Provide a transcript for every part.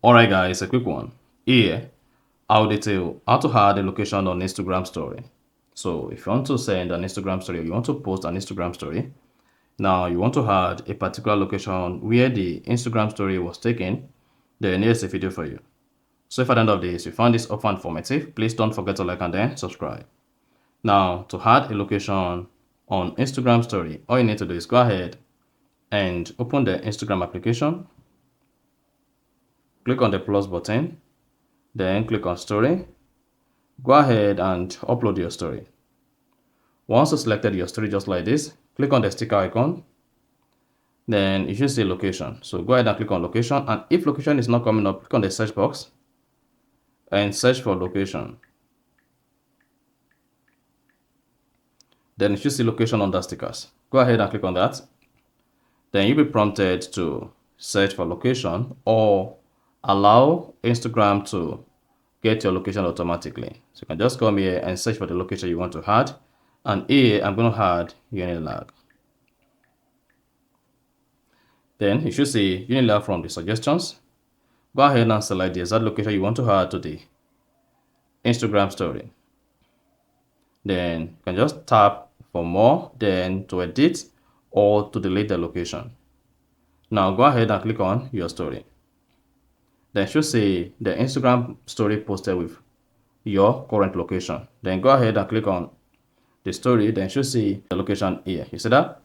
Alright guys, a quick one. Here, I'll detail how to add a location on Instagram story. So if you want to send an Instagram story or you want to post an Instagram story, now you want to add a particular location where the Instagram story was taken, then here's a video for you. So if at the end of this you found this offer informative, please don't forget to like and then subscribe. Now to add a location on Instagram story, all you need to do is go ahead and open the Instagram application. Click on the plus button, then click on story. Go ahead and upload your story. Once you selected your story just like this, click on the sticker icon. Then you should see location. So go ahead and click on location, and if location is not coming up, click on the search box and search for location. Then you should see location under stickers. Go ahead and click on that. Then you'll be prompted to search for location or allow Instagram to get your location automatically. So you can just come here and search for the location you want to add. And here I'm going to add Unilag. Then you should see Unilag from the suggestions. Go ahead and select the exact location you want to add to the Instagram story. Then you can just tap for more, then to edit or to delete the location. Now go ahead and click on your story. Then you should see the Instagram story posted with your current location. Then go ahead and click on the story, then you should see the location here. You see that?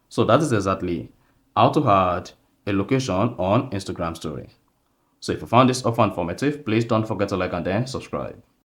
So that is exactly how to add a location on Instagram story. So if you found this offer informative, please don't forget to like and then subscribe.